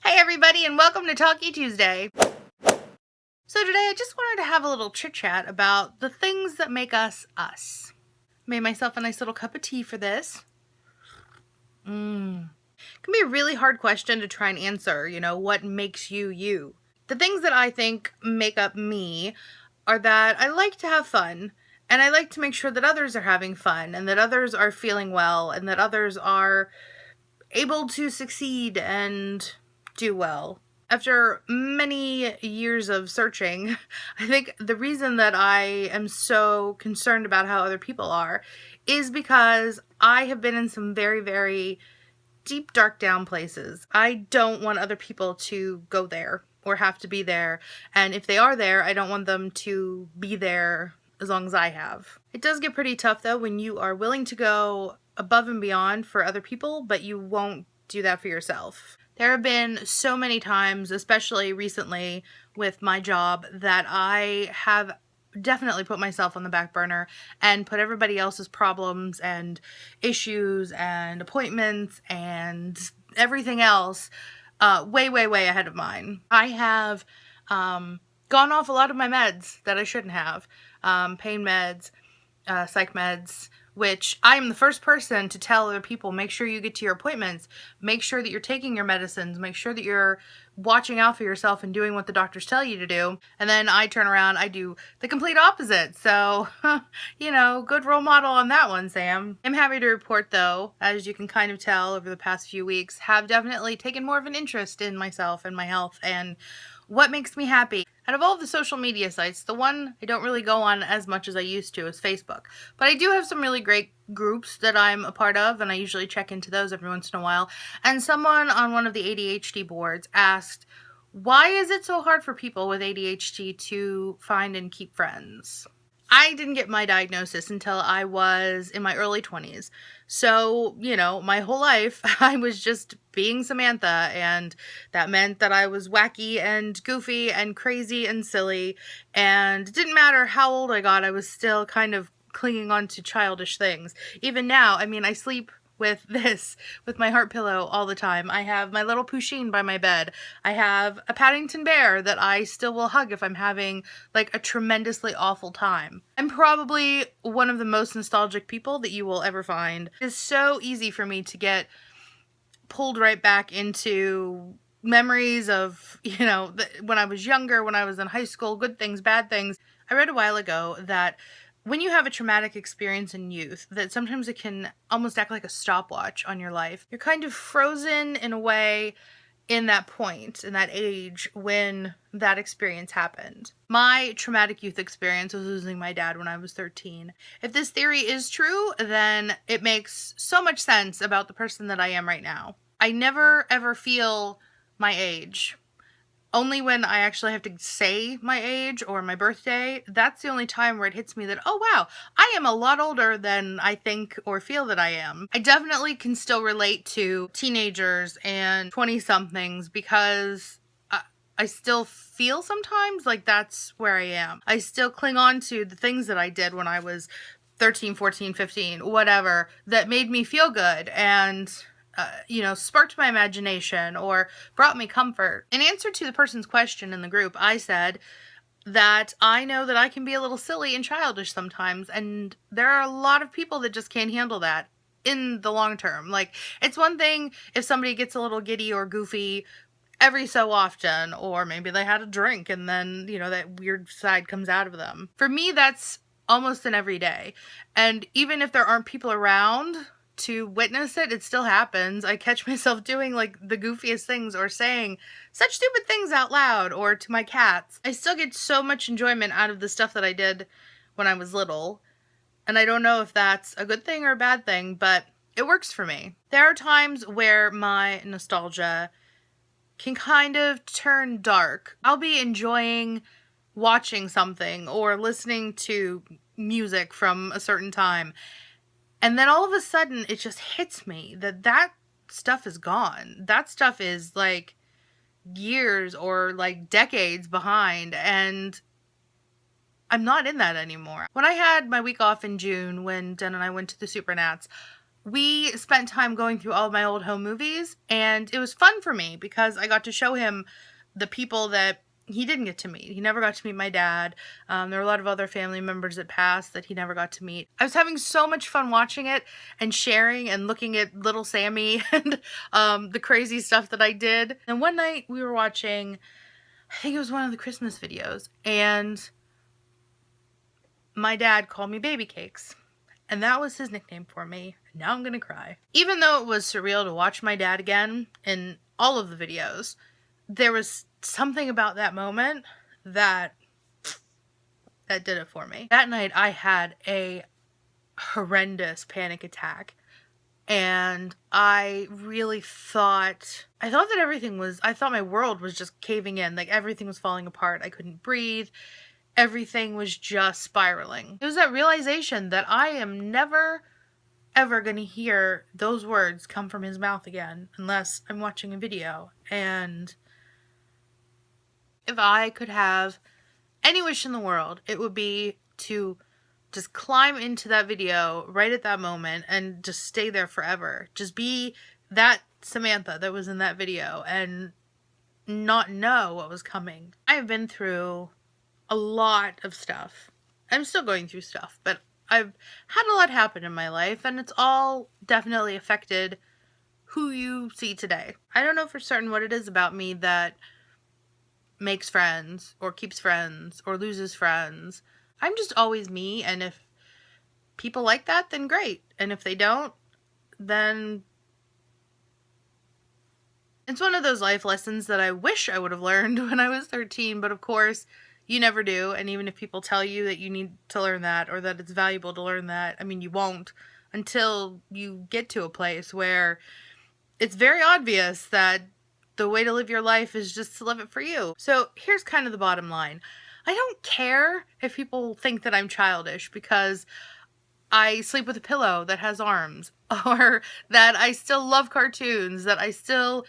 Hey everybody, and welcome to Talky Tuesday. So today I just wanted to have a little chit chat about the things that make us us. Made myself a nice little cup of tea for this. It can be a really hard question to try and answer, what makes you you? The things that I think make up me are that I like to have fun, and I like to make sure that others are having fun, and that others are feeling well, and that others are able to succeed and do well. After many years of searching, I think the reason that I am so concerned about how other people are is because I have been in some very, very deep, dark, down places. I don't want other people to go there or have to be there. And if they are there, I don't want them to be there as long as I have. It does get pretty tough though when you are willing to go above and beyond for other people, but you won't do that for yourself. There have been so many times, especially recently with my job, that I have definitely put myself on the back burner and put everybody else's problems and issues and appointments and everything else way, way, way ahead of mine. I have gone off a lot of my meds that I shouldn't have. Pain meds, psych meds, which I am the first person to tell other people, make sure you get to your appointments, make sure that you're taking your medicines, make sure that you're watching out for yourself and doing what the doctors tell you to do. And then I turn around, I do the complete opposite. So, good role model on that one, Sam. I'm happy to report though, as you can kind of tell over the past few weeks, have definitely taken more of an interest in myself and my health and what makes me happy. Out of all of the social media sites, the one I don't really go on as much as I used to is Facebook. But I do have some really great groups that I'm a part of, and I usually check into those every once in a while. And someone on one of the ADHD boards asked, why is it so hard for people with ADHD to find and keep friends? I didn't get my diagnosis until I was in my early 20s. So, my whole life I was just being Samantha, and that meant that I was wacky and goofy and crazy and silly, and it didn't matter how old I got, I was still kind of clinging on to childish things. Even now, I sleep with my heart pillow all the time. I have my little Pusheen by my bed. I have a Paddington bear that I still will hug if I'm having like a tremendously awful time. I'm probably one of the most nostalgic people that you will ever find. It's so easy for me to get pulled right back into memories of, when I was younger, when I was in high school, good things, bad things. I read a while ago that when you have a traumatic experience in youth, that sometimes it can almost act like a stopwatch on your life. You're kind of frozen in a way in that point, in that age when that experience happened. My traumatic youth experience was losing my dad when I was 13. If this theory is true, then it makes so much sense about the person that I am right now. I never ever feel my age. Only when I actually have to say my age or my birthday, that's the only time where it hits me that, oh wow, I am a lot older than I think or feel that I am. I definitely can still relate to teenagers and 20-somethings because I still feel sometimes like that's where I am. I still cling on to the things that I did when I was 13, 14, 15, whatever, that made me feel good and sparked my imagination or brought me comfort. In answer to the person's question in the group, I said that I know that I can be a little silly and childish sometimes, and there are a lot of people that just can't handle that in the long term. Like, it's one thing if somebody gets a little giddy or goofy every so often, or maybe they had a drink and then, that weird side comes out of them. For me, that's almost an everyday. And even if there aren't people around to witness it, it still happens. I catch myself doing like the goofiest things or saying such stupid things out loud or to my cats. I still get so much enjoyment out of the stuff that I did when I was little. And I don't know if that's a good thing or a bad thing, but it works for me. There are times where my nostalgia can kind of turn dark. I'll be enjoying watching something or listening to music from a certain time, and then all of a sudden, it just hits me that stuff is gone. That stuff is like years or like decades behind, and I'm not in that anymore. When I had my week off in June, when Jen and I went to the Supernats, we spent time going through all of my old home movies, and it was fun for me because I got to show him the people that he didn't get to meet. He never got to meet my dad. There were a lot of other family members that passed that he never got to meet. I was having so much fun watching it and sharing and looking at little Sammy and the crazy stuff that I did. And one night we were watching, I think it was one of the Christmas videos, and my dad called me baby cakes. And that was his nickname for me. Now I'm gonna cry. Even though it was surreal to watch my dad again in all of the videos, there was something about that moment that did it for me. That night I had a horrendous panic attack, and I really thought that everything was, I thought my world was just caving in, like everything was falling apart. I couldn't breathe. Everything was just spiraling. It was that realization that I am never ever gonna hear those words come from his mouth again unless I'm watching a video. And if I could have any wish in the world, it would be to just climb into that video right at that moment and just stay there forever. Just be that Samantha that was in that video and not know what was coming. I've been through a lot of stuff. I'm still going through stuff, but I've had a lot happen in my life, and it's all definitely affected who you see today. I don't know for certain what it is about me that makes friends or keeps friends or loses friends. I'm just always me, and if people like that, then great. And if they don't, then it's one of those life lessons that I wish I would have learned when I was 13, but of course, you never do. And even if people tell you that you need to learn that or that it's valuable to learn that, I mean, you won't until you get to a place where it's very obvious that the way to live your life is just to live it for you. So here's kind of the bottom line. I don't care if people think that I'm childish because I sleep with a pillow that has arms, or that I still love cartoons, that I still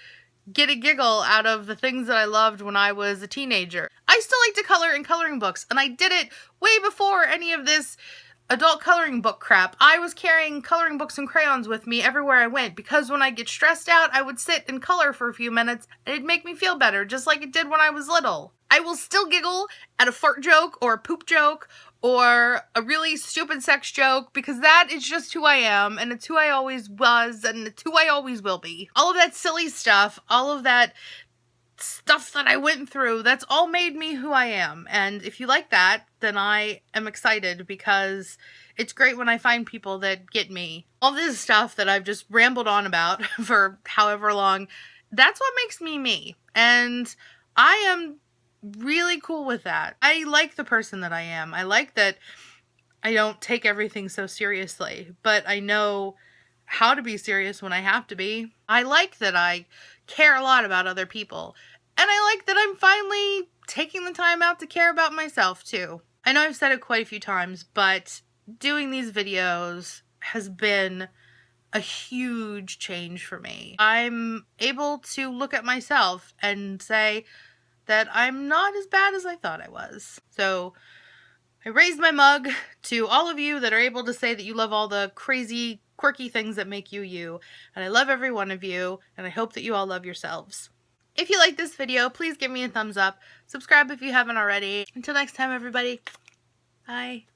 get a giggle out of the things that I loved when I was a teenager. I still like to color in coloring books, and I did it way before any of this adult coloring book crap. I was carrying coloring books and crayons with me everywhere I went because when I get stressed out, I would sit and color for a few minutes, and it'd make me feel better, just like it did when I was little. I will still giggle at a fart joke or a poop joke or a really stupid sex joke because that is just who I am, and it's who I always was, and it's who I always will be. All of that silly stuff, all of that stuff that I went through, that's all made me who I am. And if you like that, then I am excited because it's great when I find people that get me. All this stuff that I've just rambled on about for however long, that's what makes me me. And I am really cool with that. I like the person that I am. I like that I don't take everything so seriously, but I know how to be serious when I have to be. I like that I care a lot about other people, and I like that I'm finally taking the time out to care about myself too. I know I've said it quite a few times, but doing these videos has been a huge change for me. I'm able to look at myself and say that I'm not as bad as I thought I was. So I raised my mug to all of you that are able to say that you love all the crazy, quirky things that make you you. And I love every one of you, and I hope that you all love yourselves. If you like this video, please give me a thumbs up. Subscribe if you haven't already. Until next time, everybody. Bye.